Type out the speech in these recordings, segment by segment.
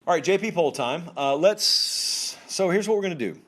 All right, JP poll time. So here's what we're going to do.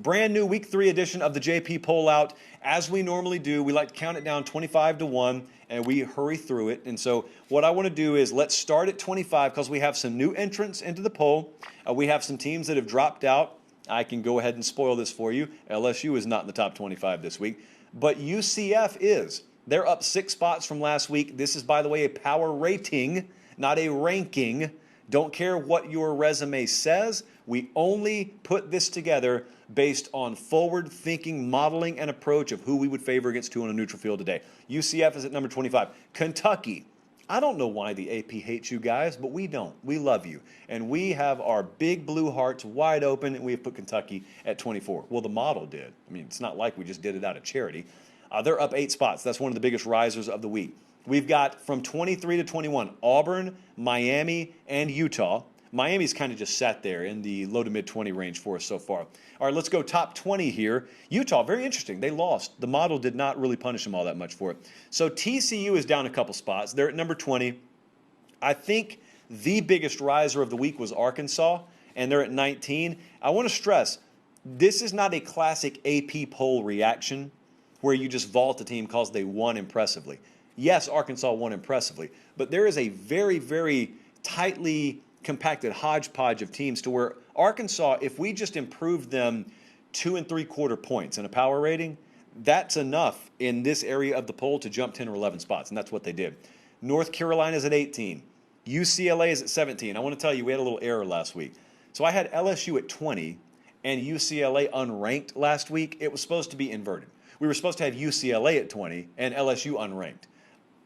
Brand new week 3 edition of the JP poll out. As we normally do, we like to count it down 25 to 1, and we hurry through it. And so what I want to do is let's start at 25 because we have some new entrants into the poll. We have some teams that have dropped out. I can go ahead and spoil this for you. LSU is not in the top 25 this week, but UCF is. They're up 6 spots from last week. This is, by the way, a power rating, not a ranking. Don't care what your resume says. We only put this together based on forward-thinking modeling and approach of who we would favor against who on a neutral field today. UCF is at number 25. Kentucky. I don't know why the AP hates you guys, but we don't. We love you. And we have our big blue hearts wide open, and we have put Kentucky at 24. Well, the model did. I mean, it's not like we just did it out of charity. They're up 8 spots. That's one of the biggest risers of the week. We've got from 23 to 21, Auburn, Miami, and Utah. Miami's kind of just sat there in the low to mid 20 range for us so far. All right, let's go top 20 here. Utah, very interesting. They lost. The model did not really punish them all that much for it. So TCU is down a couple spots. They're at number 20. I think the biggest riser of the week was Arkansas, and they're at 19. I want to stress, this is not a classic AP poll reaction where you just vault the team because they won impressively. Yes, Arkansas won impressively, but there is a very, very tightly compacted hodgepodge of teams to where Arkansas, if we just improved them 2 3/4 points in a power rating, that's enough in this area of the poll to jump 10 or 11 spots, and that's what they did. North Carolina is at 18. UCLA is at 17. I want to tell you, we had a little error last week. So I had LSU at 20 and UCLA unranked last week. It was supposed to be inverted. We were supposed to have UCLA at 20 and LSU unranked.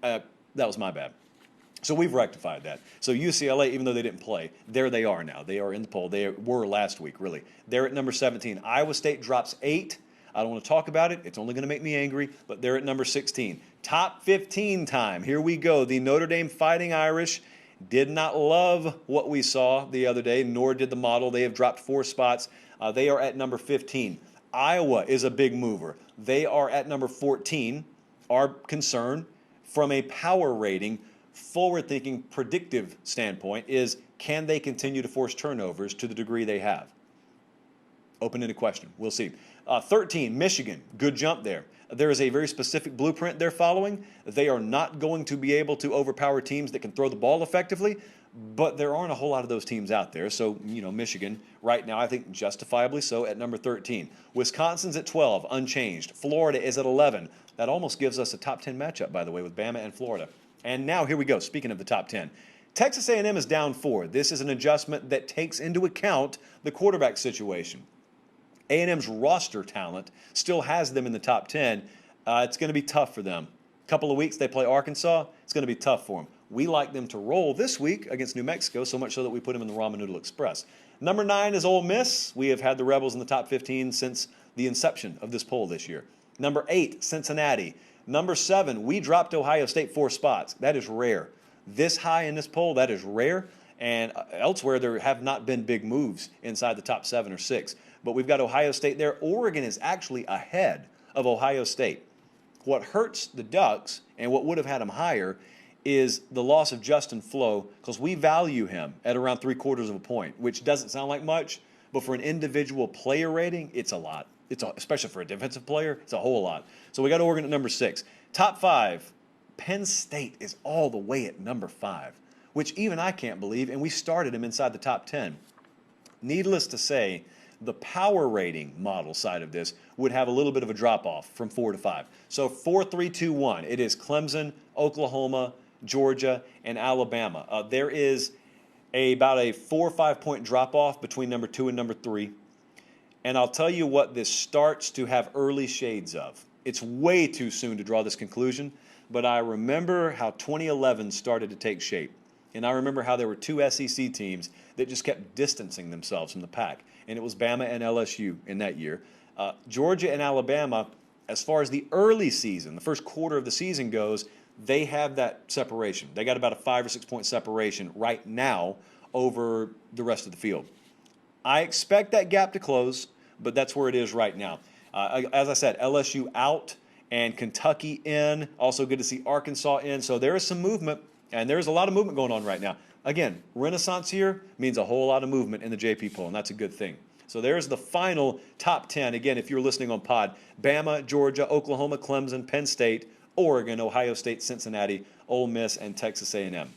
That was my bad. So we've rectified that. So UCLA, even though they didn't play, there they are now. They are in the poll. They were last week, really. They're at number 17. Iowa State drops 8. I don't want to talk about it. It's only going to make me angry, but they're at number 16. Top 15 time. Here we go. The Notre Dame Fighting Irish did not love what we saw the other day, nor did the model. They have dropped 4 spots. They are at number 15. Iowa is a big mover. They are at number 14. Our concern from a power rating, forward-thinking, predictive standpoint is, can they continue to force turnovers to the degree they have? Open-ended question. We'll see. 13, Michigan. Good jump there. There is a very specific blueprint they're following. They are not going to be able to overpower teams that can throw the ball effectively, but there aren't a whole lot of those teams out there. So, Michigan right now, I think justifiably so, at number 13. Wisconsin's at 12, unchanged. Florida is at 11. That almost gives us a top 10 matchup, by the way, with Bama and Florida. And now here we go, speaking of the top 10. Texas A&M is down 4. This is an adjustment that takes into account the quarterback situation. A&M's roster talent still has them in the top 10. It's going to be tough for them. A couple of weeks they play Arkansas. It's going to be tough for them. We like them to roll this week against New Mexico, so much so that we put them in the Ramen Noodle Express. Number 9 is Ole Miss. We have had the Rebels in the top 15 since the inception of this poll this year. Number 8, Cincinnati. Number 7, we dropped Ohio State 4 spots. That is rare. This high in this poll, that is rare. And elsewhere, there have not been big moves inside the top 7 or 6. But we've got Ohio State there. Oregon is actually ahead of Ohio State. What hurts the Ducks, and what would have had them higher, is the loss of Justin Flo, because we value him at around 3/4 of a point, which doesn't sound like much, but for an individual player rating, it's a lot. Especially for a defensive player, it's a whole lot. So we got Oregon at number 6. Top 5, Penn State is all the way at number 5, which even I can't believe, and we started him inside the top 10. Needless to say, the power rating model side of this would have a little bit of a drop-off from 4 to 5. So 4, 3, 2, 1. It is Clemson, Oklahoma, Georgia, and Alabama. There is about a 4 or 5 point drop-off between number 2 and number 3. And I'll tell you what this starts to have early shades of. It's way too soon to draw this conclusion, but I remember how 2011 started to take shape. And I remember how there were 2 SEC teams that just kept distancing themselves from the pack. And it was Bama and LSU in that year. Georgia and Alabama, as far as the early season, the first quarter of the season goes, they have that separation. They got about a 5 or 6 point separation right now over the rest of the field. I expect that gap to close, but that's where it is right now. As I said, LSU out and Kentucky in. Also good to see Arkansas in. So there is some movement, and there is a lot of movement going on right now. Again, Renaissance year means a whole lot of movement in the JP poll, and that's a good thing. So there's the final top 10. Again, if you're listening on pod, Bama, Georgia, Oklahoma, Clemson, Penn State, Oregon, Ohio State, Cincinnati, Ole Miss, and Texas A&M.